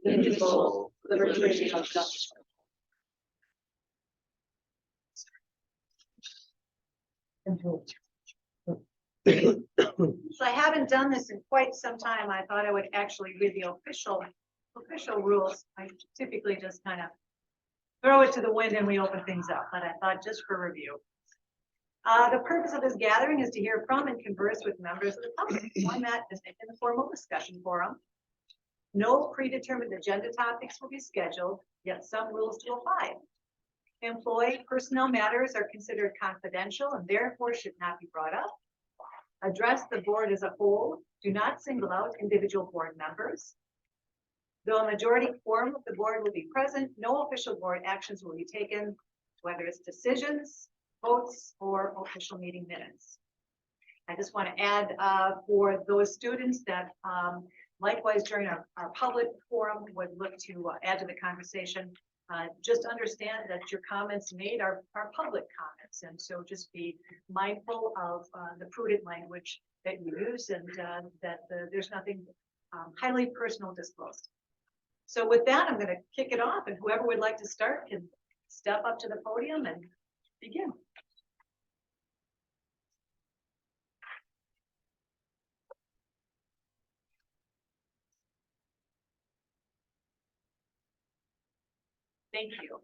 indivisible, with liberty and justice. So I haven't done this in quite some time. I thought I would actually read the official rules. I typically just kind of throw it to the wind and we open things up, but I thought just for review. The purpose of this gathering is to hear from and converse with members of the public. Format is an informal discussion forum. No predetermined agenda topics will be scheduled, yet some rules do apply. Employee personnel matters are considered confidential and therefore should not be brought up. Address the board as a whole. Do not single out individual board members. Though a majority quorum of the board will be present, no official board actions will be taken, whether it's decisions, votes, or official meeting minutes. I just want to add for those students that likewise during our public forum would look to add to the conversation, just understand that your comments made are public comments. And so just be mindful of the prudent language that you use and that there's nothing highly personal disclosed. So with that, I'm going to kick it off, and whoever would like to start can step up to the podium and begin. Thank you.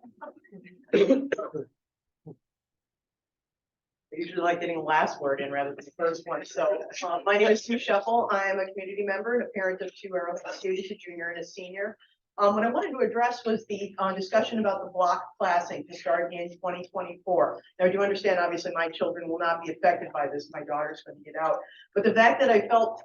I usually like getting the last word in rather than the first one. So my name is Sue Shuffle. I am a community member and a parent of two Arrowhead students, a junior and a senior. What I wanted to address was the discussion about the block classing to start in 2024. Now, I do understand, obviously, my children will not be affected by this. My daughter's going to get out. But the fact that I felt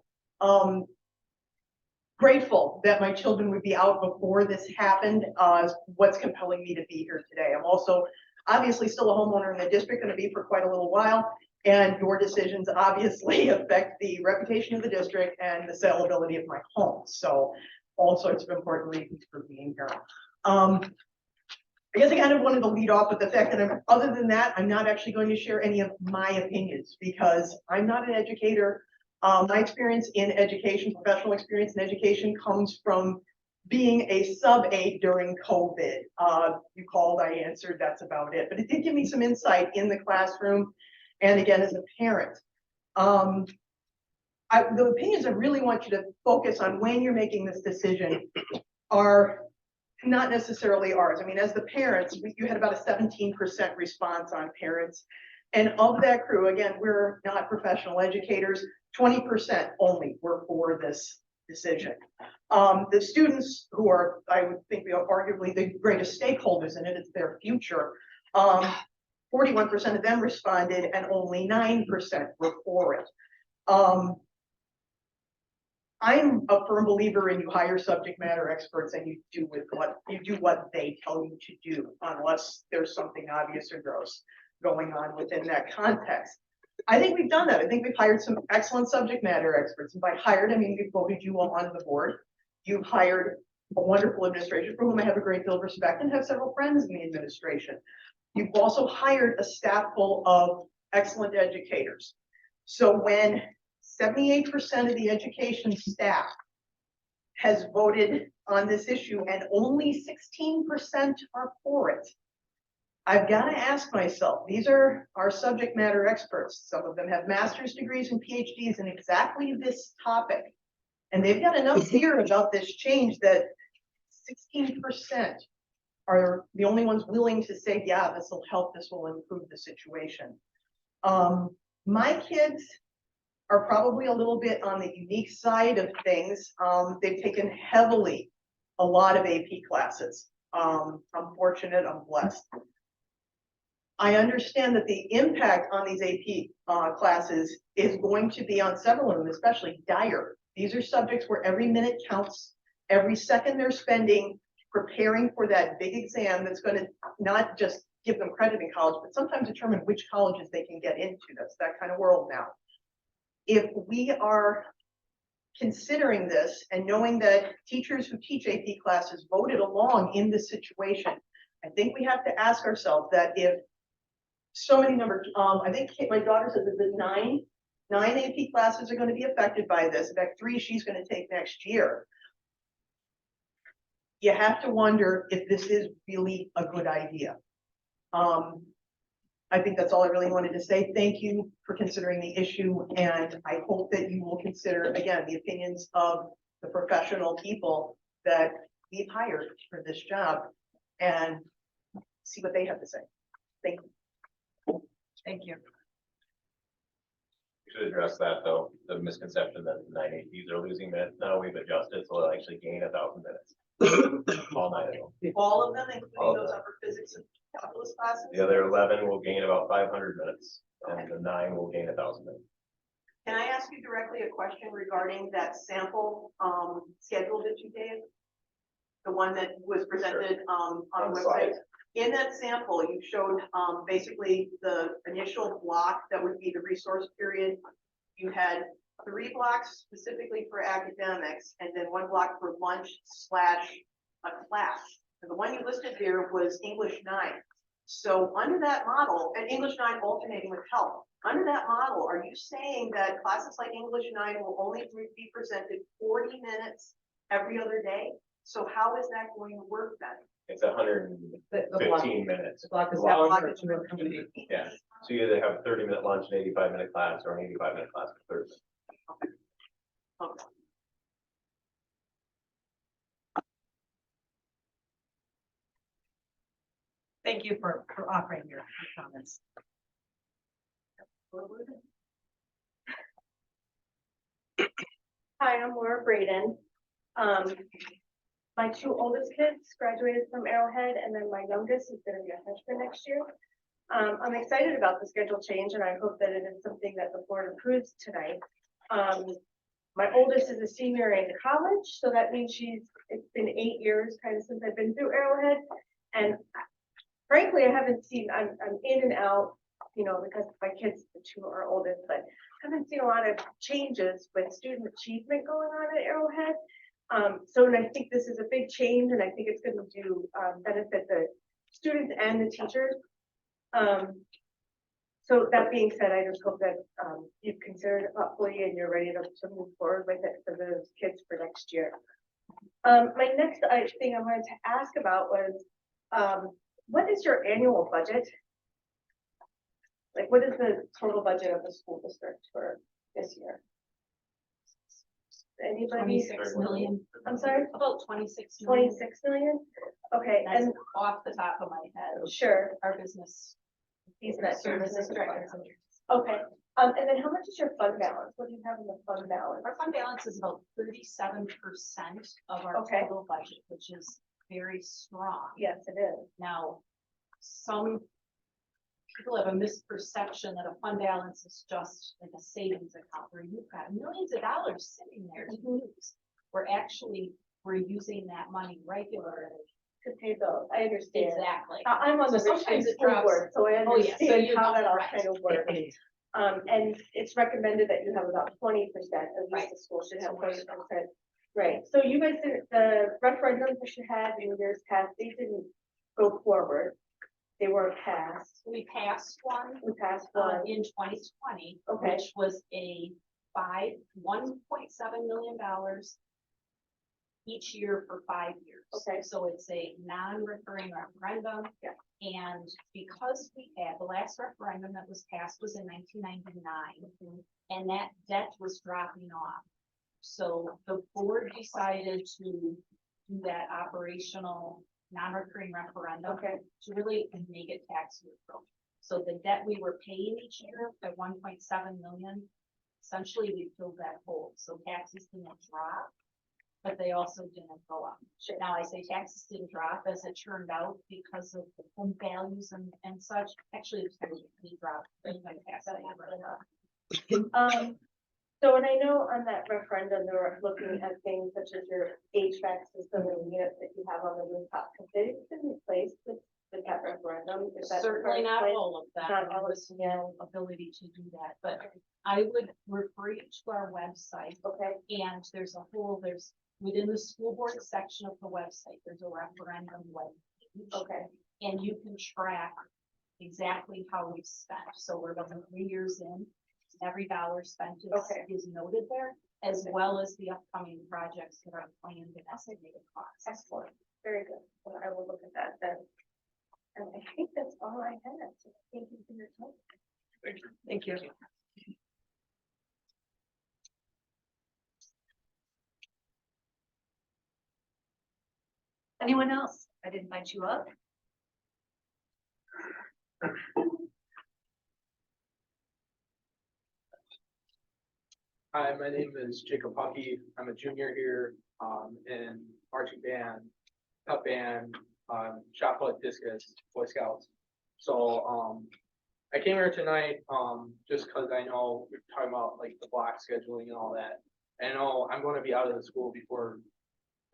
grateful that my children would be out before this happened is what's compelling me to be here today. I'm also obviously still a homeowner in the district, going to be for quite a little while, and your decisions obviously affect the reputation of the district and the saleability of my home. So all sorts of important reasons for being here. I guess I kind of wanted to lead off with the fact that other than that, I'm not actually going to share any of my opinions because I'm not an educator. My experience in education, professional experience in education, comes from being a sub-aide during COVID. You called, I answered, that's about it. But it did give me some insight in the classroom and again as a parent. The opinions I really want you to focus on when you're making this decision are not necessarily ours. I mean, as the parents, you had about a 17% response on parents. And of that crew, again, we're not professional educators, 20% only were for this decision. The students who are, I would think, arguably the greatest stakeholders in it, it's their future. 41% of them responded and only 9% were for it. I'm a firm believer in you hire subject matter experts and you do what they tell you to do, unless there's something obvious or gross going on within that context. I think we've done that. I think we've hired some excellent subject matter experts. And by hired, I mean we've voted you all onto the board. You've hired a wonderful administration for whom I have a great deal of respect and have several friends in the administration. You've also hired a staff full of excellent educators. So when 78% of the education staff has voted on this issue and only 16% are for it, I've got to ask myself, these are our subject matter experts. Some of them have master's degrees and PhDs in exactly this topic. And they've got enough fear about this change that 16% are the only ones willing to say, yeah, this will help, this will improve the situation. My kids are probably a little bit on the unique side of things. They've taken heavily a lot of AP classes. I'm fortunate, I'm blessed. I understand that the impact on these AP classes is going to be on several of them, especially dire. These are subjects where every minute counts, every second they're spending preparing for that big exam that's going to not just give them credit in college, but sometimes determine which colleges they can get into. That's that kind of world now. If we are considering this and knowing that teachers who teach AP classes voted along in this situation, I think we have to ask ourselves that if so many numbers, I think my daughter says that nine AP classes are going to be affected by this. In fact, 3 she's going to take next year. you have to wonder if this is really a good idea. I think that's all I really wanted to say. Thank you for considering the issue, and I hope that you will consider, again, the opinions of the professional people that we've hired for this job and see what they have to say. Thank you. Thank you. We should address that though, the misconception that 980s are losing minutes. Now we've adjusted, so they'll actually gain 1,000 minutes. All 9 of them. All of them, including All of those them. upper physics and calculus classes? The other 11 will gain about 500 minutes, and the 9 will gain 1,000 minutes. Can I ask you directly a question regarding that sample, schedule that you gave? The one that was presented, on On the the slide. website? In that sample, you showed, basically the initial block that would be the resource period. You had 3 blocks specifically for academics, and then 1 block for lunch / a class. And the one you listed there was English 9. So under that model, and English 9 alternating with health, under that model, are you saying that classes like English 9 will only be presented 40 minutes every other day? So how is that going to work then? It's 115 minutes. Block is That long block for is 200. Yeah. So you either have a 30-minute lunch, an 85-minute class, or an 85-minute class for 30. Okay. Thank you for offering your comments. Hi, I'm Laura Braden. My 2 oldest kids graduated from Arrowhead, and then my youngest is gonna be a freshman next year. I'm excited about the schedule change, and I hope that it is something that the board approves tonight. My oldest is a senior in college, so that means it's been 8 years kind of since I've been through Arrowhead. And frankly, I haven't seen, I'm in and out, you know, because my kids, the 2 are oldest, but haven't seen a lot of changes with student achievement going on at Arrowhead. So I think this is a big change, and I think it's going to do benefit the students and the teachers. So that being said, I just hope that you've considered it thoughtfully and you're ready to move forward with it for those kids for next year. My next thing I wanted to ask about was, what is your annual budget? Like, what is the total budget of the school district for this year? Anybody? 26 million. I'm sorry, About 26 million. 26 million? Okay, That's and off the top of my head. sure, Our business. he's not Services director. Okay, and then how much is your fund balance? What do you have in the fund balance? Our fund balance is about 37% of our Okay. total budget, which is very strong. Yes, it is. Now, some people have a misperception that a fund balance is just like a savings account where you've got millions of dollars sitting there to use. We're using that money regularly. To pay bills, I understand. Exactly. I'm on the So Richmond sometimes it school drops. board, so I Oh, yeah, so understand you how know, that all right. kind of works. And it's recommended that you have about 20%, at Right. least the school should have So we're 20%. Right, so you guys did, the referendums that you had in years past, they didn't go forward. They weren't passed. We passed one We passed one. in 2020, Okay. which was a $1.7 million each year for 5 years. Okay. So it's a non-recurring referendum. Yeah. And because we had, the last referendum that was passed was in 1999, and that debt was dropping off. So the board decided to do that operational non-recurring referendum Okay, to really make it tax neutral. So the debt we were paying each year at 1.7 million, essentially we filled that hole. So taxes didn't drop, but they also didn't go up. sure. Now I say taxes didn't drop as it turned out because of the home values and such. Actually, it's kind of dropped. So, and I know on that referendum, they were looking at things such as your HVAC system and units that you have on the rooftop, because they've been replaced with that referendum. Is that Certainly not correct? all of that. Not all There of was no ability to do that, but I would refer you to our website. Okay, And there's within the school board section of the website, there's a referendum web page. okay, And you can track exactly how we spent. So we're about 3 years in, every dollar spent Okay. is noted there, as well as the upcoming projects that are planned and estimated costs. excellent. very good. Well, I will look at that then. And I think that's all I had. So thank you for your time. Thank you. Anyone else? I didn't invite you up. Hi, my name is Jacob Hockey. I'm a junior here, in marching band, pep band, shot put, discus, Boy Scouts. So, I came here tonight, just cause I know we're talking about like the block scheduling and all that. I know I'm gonna be out of the school before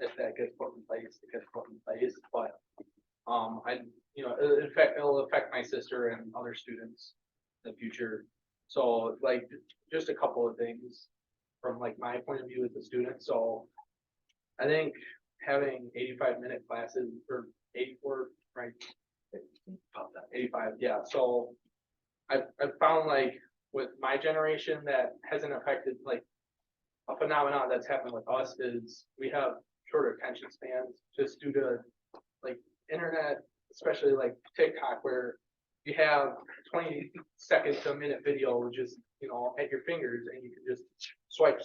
if that gets put in place, but, it'll affect my sister and other students in the future. So like, just a couple of things from like my point of view as a student. So I think having 85-minute classes or 84, right? About that, 85, yeah. So I've found like with my generation that hasn't affected like a phenomenon that's happened with us is we have shorter attention spans just due to like internet, especially like TikTok, where you have 20 seconds to a minute video just, at your fingers and you can just swipe.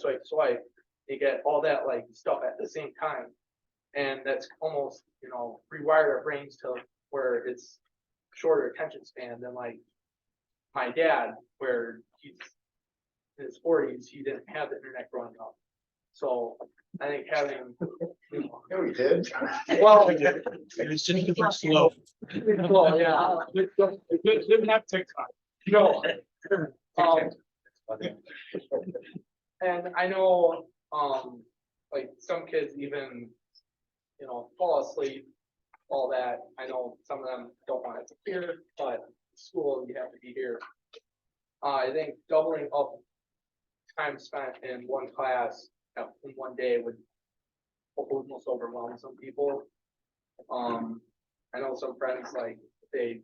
You get all that like stuff at the same time. And that's almost, rewired our brains to where it's shorter attention span than like my dad, where he's in his 40s, he didn't have the internet growing up. So I think having, Yeah, we did. well, It's just slow. well, yeah, Didn't have TikTok. no. And I know, like some kids even, fall asleep, all that. I know some of them don't want it to appear, but school, you have to be here. I think doubling up time spent in one class in one day would almost overwhelm some people. I know some friends, like, they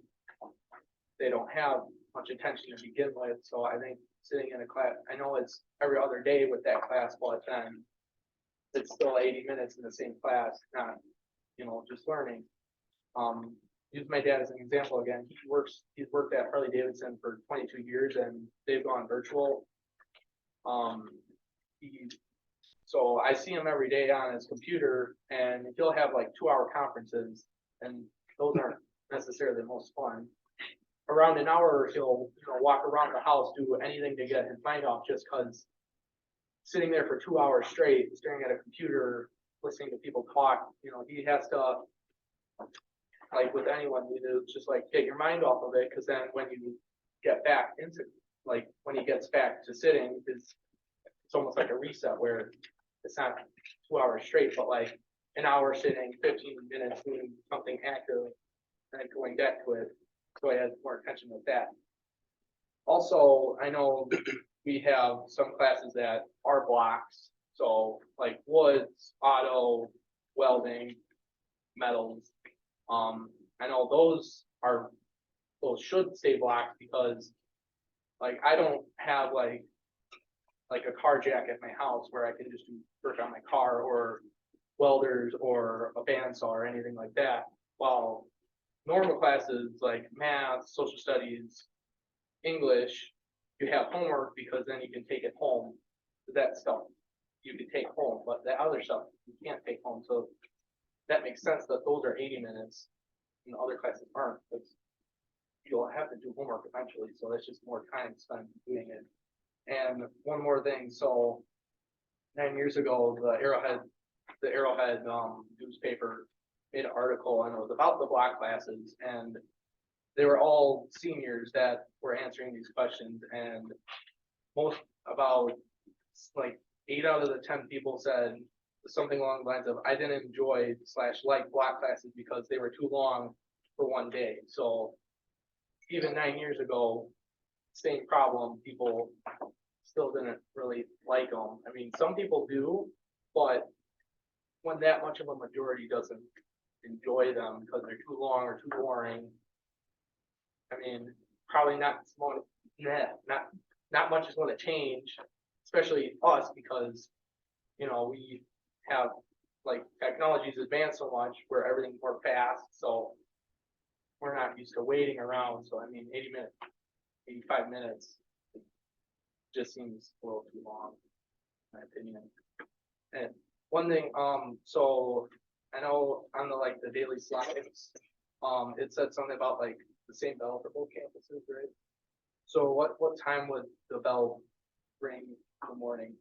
don't have much attention to begin with, so I think sitting in a class, I know it's every other day with that class, but then it's still 80 minutes in the same class, not, just learning. Use my dad as an example again. He's worked at Harley Davidson for 22 years and they've gone virtual. So I see him every day on his computer and he'll have like 2-hour conferences and those aren't necessarily the most fun. Around an hour, he'll, walk around the house, do anything to get his mind off just cause sitting there for 2 hours straight, staring at a computer, listening to people talk, he has to, like with anyone, just like get your mind off of it. Cause then when you get back into, like, when he gets back to sitting, it's almost like a reset where it's not 2 hours straight, but like an hour sitting, 15 minutes doing something active and then going back to it. So I had more attention with that. Also, I know we have some classes that are blocks. So like woods, auto, welding, metals. I know those should stay blocked because like I don't have like a car jack at my house where I can just do work on my car or welders or a bandsaw or anything like that. While normal classes like math, social studies, English, you have homework because then you can take it home. That stuff you can take home, but the other stuff you can't take home. So that makes sense that those are 80 minutes and other classes aren't, because you'll have to do homework eventually. So that's just more time spent doing it. And one more thing. So 9 years ago, the Arrowhead newspaper made an article and it was about the block classes and they were all seniors that were answering these questions and most about like 8 out of the 10 people said something along the lines of I didn't enjoy / like block classes because they were too long for one day. So even 9 years ago, same problem, people still didn't really like them. I mean, some people do, but when that much of a majority doesn't enjoy them because they're too long or too boring, I mean, probably not much is going to change, especially us because we have like technology's advanced so much where everything's more fast, so we're not used to waiting around, so I mean, 85 minutes just seems a little too long, in my opinion. And one thing, so I know on the like the daily slides, it said something about like the same bell for both campuses, right? So what time would the bell ring in the morning?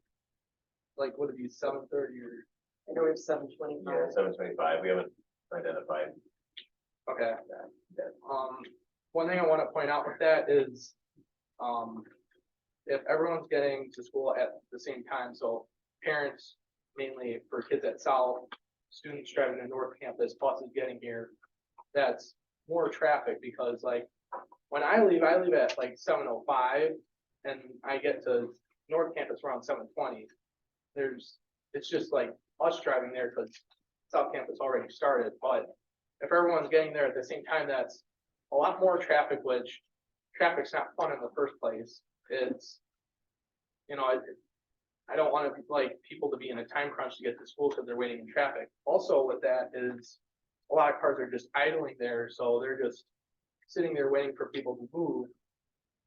Like, would it be 7:30 or? I know it's 7:25. Yeah, 7:25, we haven't identified. Okay. One thing I want to point out with that is, if everyone's getting to school at the same time, so parents mainly for kids at South, students driving to North Campus, buses getting here, that's more traffic because like when I leave at like 7:05 and I get to North Campus around 7:20. It's just like us driving there because South Campus already started, but if everyone's getting there at the same time, that's a lot more traffic, which traffic's not fun in the first place. It's, you know, I don't want like people to be in a time crunch to get to school because they're waiting in traffic. Also with that is a lot of cars are just idling there, so they're just sitting there waiting for people to move.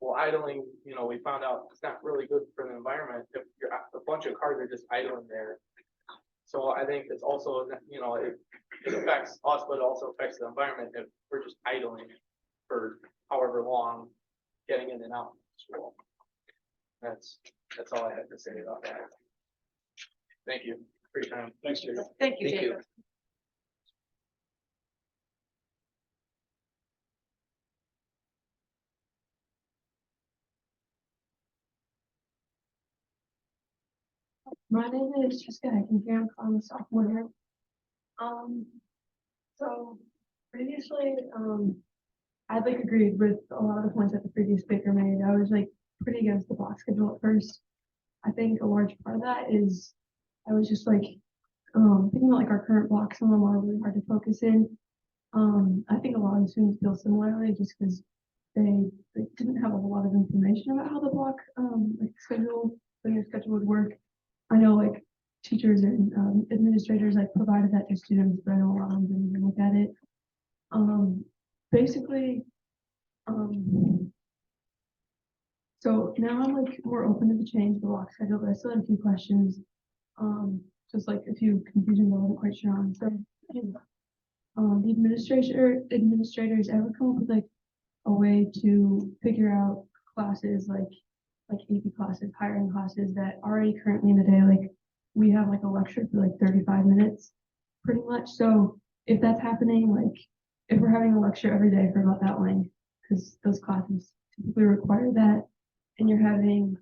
Well, idling, you know, we found out it's not really good for the environment if you're a bunch of cars are just idling there. So I think it's also, you know, it affects us, but it also affects the environment if we're just idling for however long, getting in and out of school. That's all I had to say about that. Thank you for your time. Thanks, Jacob. Thank you, Thank you. Jacob. My name is Jessica Heckenkamp. I'm a sophomore here. So previously, I'd like agreed with a lot of the points that the previous speaker made. I was like pretty against the block schedule at first. I think a large part of that is I was just like thinking about like our current blocks, some of them are really hard to focus in. I think a lot of students feel similarly just because they didn't have a whole lot of information about how the block like linear schedule would work. I know like teachers and administrators like provided that to students, but I know a lot of them didn't even look at it. Basically, so now I'm like more open to the change of the block schedule, but I still have a few questions. Just like a few confusions I wasn't quite sure on. So, the administrators ever come up with like a way to figure out classes like AP classes, hiring classes that already currently in the day, like we have like a lecture for like 35 minutes pretty much. So if that's happening, like if we're having a lecture every day for about that length, because those classes typically require that, and you're having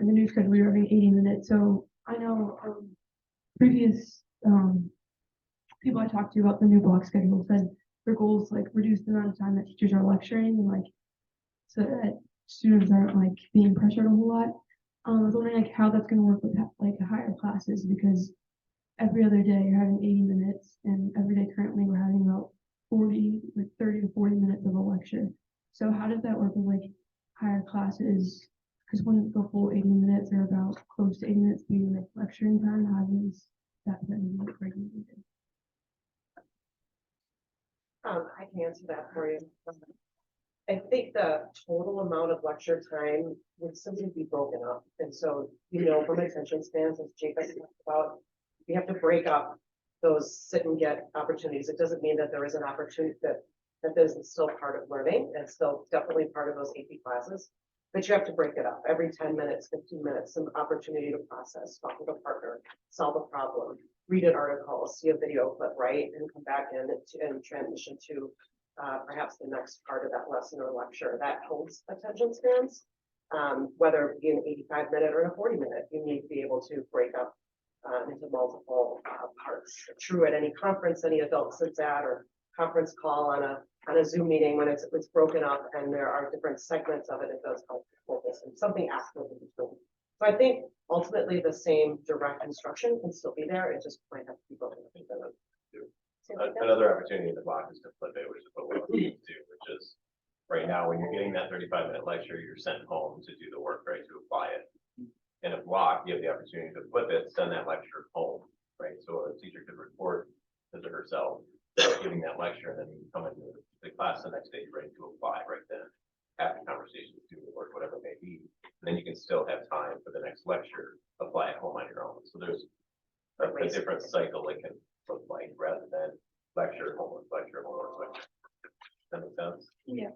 in the new schedule, you're having 80 minutes. So I know previous people I talked to about the new block schedule said their goal is like reduce the amount of time that teachers are lecturing and like so that students aren't like being pressured a whole lot. I was wondering like how that's going to work with like higher classes because every other day you're having 80 minutes and every day currently we're having about 30 to 40 minutes of a lecture. So how does that work with like higher classes? Because when the full 80 minutes or about close to 80 minutes being like lecturing time, how does that then work regulated? I can answer that for you. I think the total amount of lecture time would simply be broken up. And so, you know, from attention spans, as Jacob talked about, we have to break up those sit and get opportunities. It doesn't mean that there is an opportunity that this is still part of learning and still definitely part of those AP classes, but you have to break it up every 10 minutes, 15 minutes, some opportunity to process, talk with a partner, solve a problem, read an article, see a video clip, right? And come back in and transition to perhaps the next part of that lesson or lecture that holds attention spans. Whether it be an 85-minute or a 40-minute, you need to be able to break up into multiple parts. True at any conference any adult sits at or conference call on a Zoom meeting when it's broken up and there are different segments of it, it does help focus and something active in between. So I think ultimately the same direct instruction can still be there. It just might have to be broken up into them. Another opportunity in the block is to flip it, which is what we're looking to do, which is right now, when you're getting that 35-minute lecture, you're sent home to do the work, right, to apply it. In a block, you have the opportunity to flip it, send that lecture home, right? So a teacher could report his or herself giving that lecture, and then you come into the class the next day, you're ready to apply right then, after conversation with student or whatever it may be. And then you can still have time for the next lecture, apply at home on your own. So there's a different cycle it can look like, rather than lecture, homework, lecture, homework, lecture. Does that make sense? Yeah.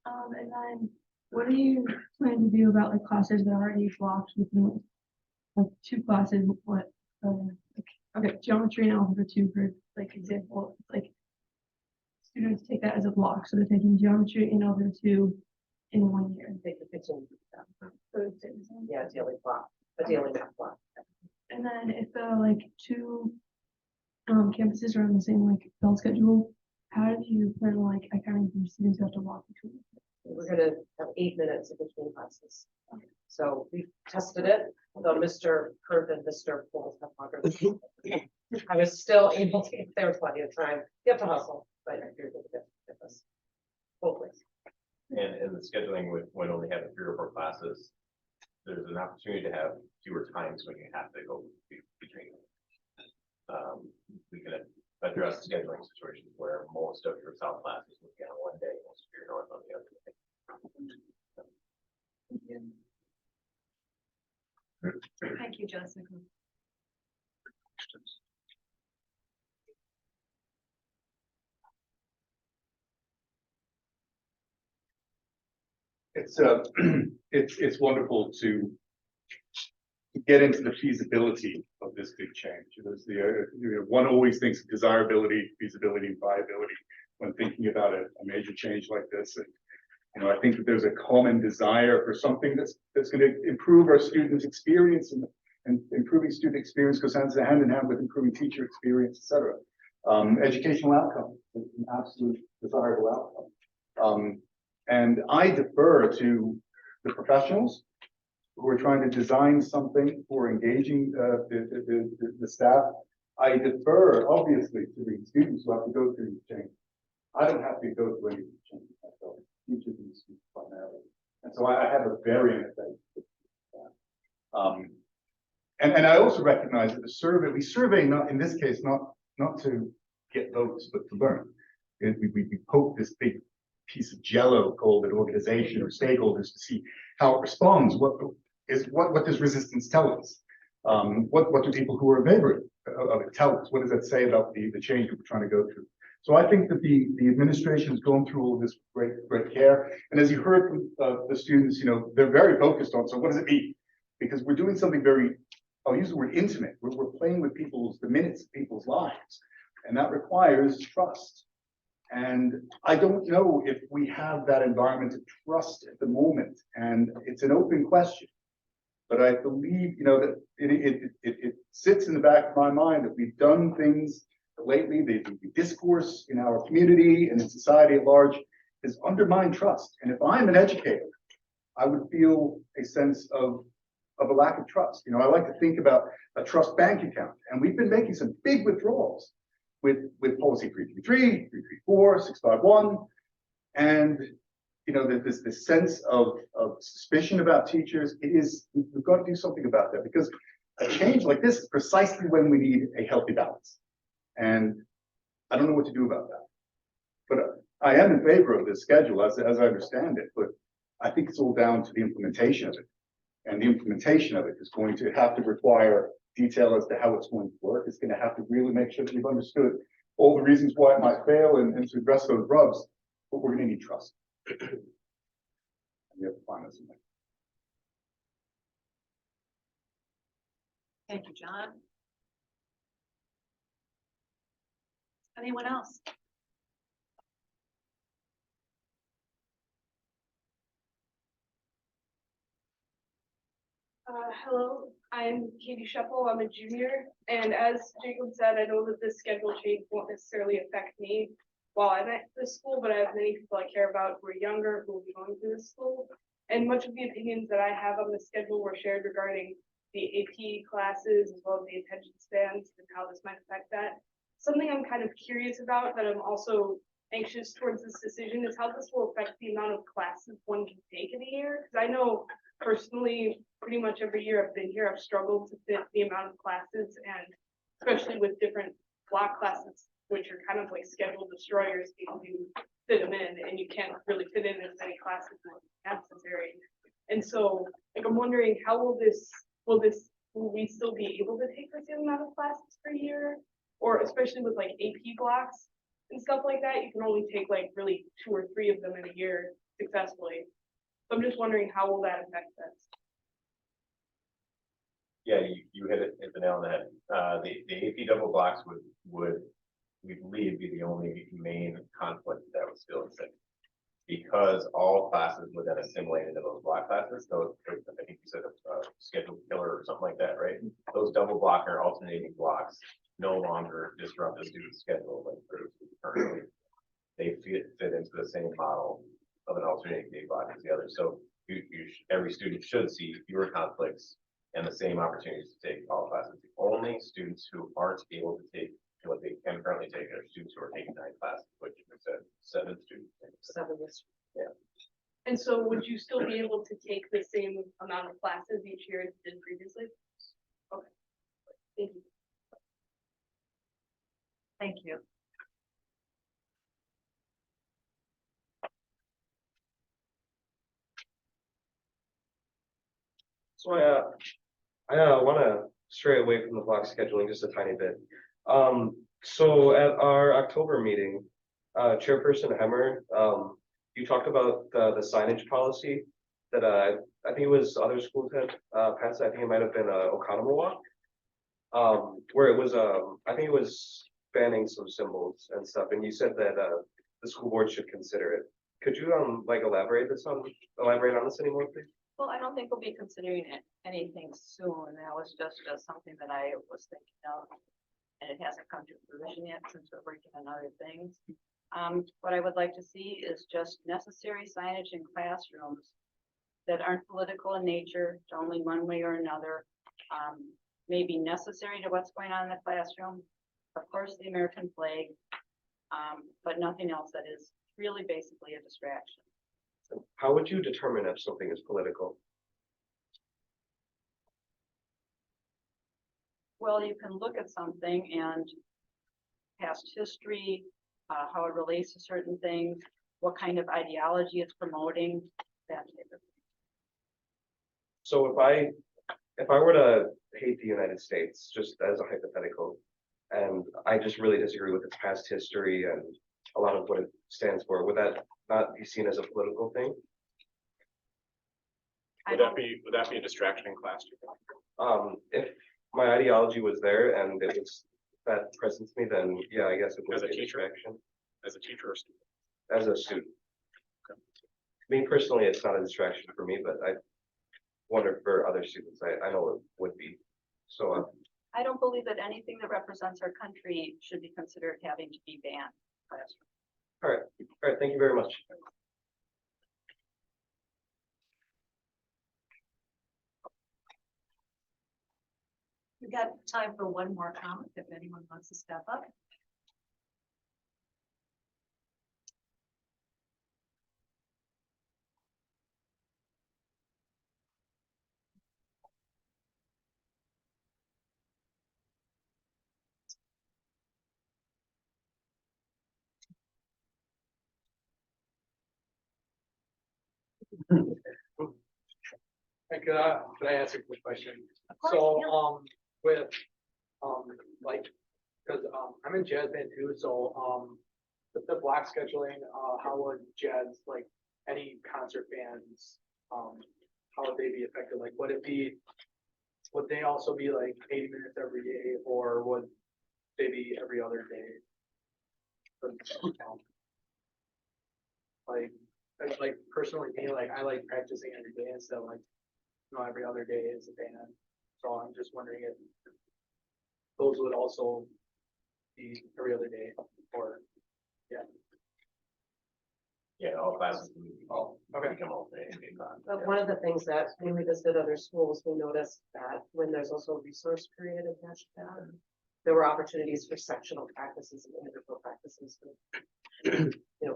And then what are you planning to do about like classes that are already blocked within like two classes? What, okay, geometry and algebra 2 for like example, like students take that as a block, so they're taking geometry and algebra 2 in 1 year. Take the 15. So it's the same. Yeah, daily block, a daily math block. And then if the like two campuses are on the same like bell schedule, how do you plan on like accounting for students who have to walk between? We're gonna have 8 minutes in between classes. So we tested it, though Mr. Kurth and Mr. Poles have longer. I was still able to, there was plenty of time, you have to hustle, but you're able to get this. Both ways. And the scheduling with when only having 3 or 4 classes, there's an opportunity to have fewer times when you have to go between. We can address scheduling situations where most of your south classes will be on one day, most of your north on the other day. Thank you, Jessica. It's it's wonderful to get into the feasibility of this big change. There's one always thinks of desirability, feasibility, and viability when thinking about a major change like this. And I think that there's a common desire for something that's going to improve our students' experience, and improving student experience goes hand in hand with improving teacher experience, etc. Educational outcome is an absolute desirable outcome. And I defer to the professionals who are trying to design something, who are engaging the staff. I defer, obviously, to the students who have to go through the change. I don't have to go through any of the changes myself, teachers and students primarily. And so I have a very empathetic and I also recognize that we survey not, in this case, not to get votes, but to learn. We poke this big piece of jello called an organization or stakeholders to see how it responds. What does resistance tell us? What do people who are in favor of it tell us? What does that say about the change that we're trying to go through? So I think that the administration has gone through all of this great care. And as you heard from the students, they're very focused on, so what does it mean? Because we're doing something very, I'll use the word intimate. We're playing with the minutes of people's lives. And that requires trust. And I don't know if we have that environment of trust at the moment. And it's an open question. But I believe, that it sits in the back of my mind that we've done things lately, the discourse in our community and in society at large has undermined trust. And if I'm an educator, I would feel a sense of a lack of trust. I like to think about a trust bank account, and we've been making some big withdrawals with policy 333, 334, 651, and there's this sense of suspicion about teachers. We've got to do something about that, because a change like this is precisely when we need a healthy balance. And I don't know what to do about that. But I am in favor of this schedule as I understand it, but I think it's all down to the implementation of it. And the implementation of it is going to have to require detail as to how it's going to work. It's going to have to really make sure that we've understood all the reasons why it might fail and to address those rubs, but we're going to need trust. And we have to find that somewhere. Thank you, John. Anyone else? Hello, I'm Katie Shuffle. I'm a junior, and as Jacob said, I know that this schedule change won't necessarily affect me while I'm at this school, but I have many people I care about who are younger who will be going through this school. And much of the opinions that I have on the schedule were shared regarding the AP classes as well as the attention spans and how this might affect that. Something I'm kind of curious about that I'm also anxious towards this decision is how this will affect the amount of classes one can take in a year. Because I know personally, pretty much every year I've been here, I've struggled to fit the amount of classes, and especially with different block classes, which are kind of like scheduled destroyers, because you fit them in and you can't really fit in as many classes as necessary. And so, like, I'm wondering, how will will we still be able to take the same amount of classes per year? Or especially with like AP blocks and stuff like that, you can only take like really 2 or 3 of them in a year successfully. So I'm just wondering, how will that affect us? Yeah, you hit the nail on the head. The AP double blocks would, we believe, be the only main conflict that would still exist. Because all classes would then assimilate into those block classes, so I think you said a scheduled killer or something like that, right? Those double block or alternating blocks no longer disrupt the student's schedule like currently. They fit into the same model of an alternating day block as the other. So every student should see fewer conflicts and the same opportunities to take all classes. The only students who aren't able to take what they can currently take are students who are taking 9 classes, which we said 7 students. 7 this. Yeah. And so would you still be able to take the same amount of classes each year as you did previously? Okay. Thank you. Thank you. So I want to stray away from the block scheduling just a tiny bit. So at our October meeting, Chairperson Hemmer, you talked about the signage policy that I think it was other schools had passed. I think it might have been Oconomowoc, where it was I think it was banning some symbols and stuff. And you said that the school board should consider it. Could you like elaborate on this anymore, please? Well, I don't think we'll be considering anything soon. That was just something that I was thinking of. And it hasn't come to fruition yet since we're working on other things. What I would like to see is just necessary signage in classrooms that aren't political in nature, only one way or another. Maybe necessary to what's going on in the classroom. Of course, the American flag, but nothing else that is really basically a distraction. How would you determine if something is political? Well, you can look at something and past history, how it relates to certain things, what kind of ideology it's promoting, that type of thing. So if I were to hate the United States, just as a hypothetical, and I just really disagree with its past history and a lot of what it stands for, would that not be seen as a political thing? Would that be a distraction in class? If my ideology was there and it was that present to me, then yeah, I guess it would be a distraction. As a teacher or student? As a student. Okay. Me personally, it's not a distraction for me, but I wonder for other students, I know it would be. So I don't believe that anything that represents our country should be considered having to be banned. all right, thank you very much. We've got time for one more comment if anyone wants to step up. Could I ask a quick question? course, So, yeah. with, like, cause, I'm in jazz band too, so, the block scheduling, how would jazz, like, any concert bands, how would they be affected? Like, would they also be like 80 minutes every day, or would they be every other day? Like personally, me, like, I like practicing every day instead of like, every other day is a band. So I'm just wondering if those would also be every other day, or, yeah. Yeah, all classes all Okay. become alternating day class. But one of the things that when we visited other schools, we noticed that when there's also a resource period attached to that, there were opportunities for sectional practices and individual practices with,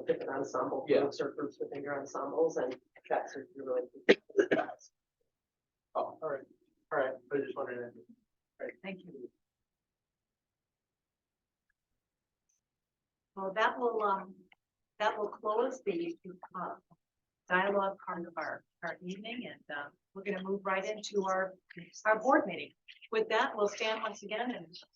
different ensemble Yeah. groups or groups within your ensembles, and that's really. Oh, all right, I was just wondering. Thank you. Well, that will close the, dialogue part of our evening, and, we're gonna move right into our board meeting. With that, we'll stand once again and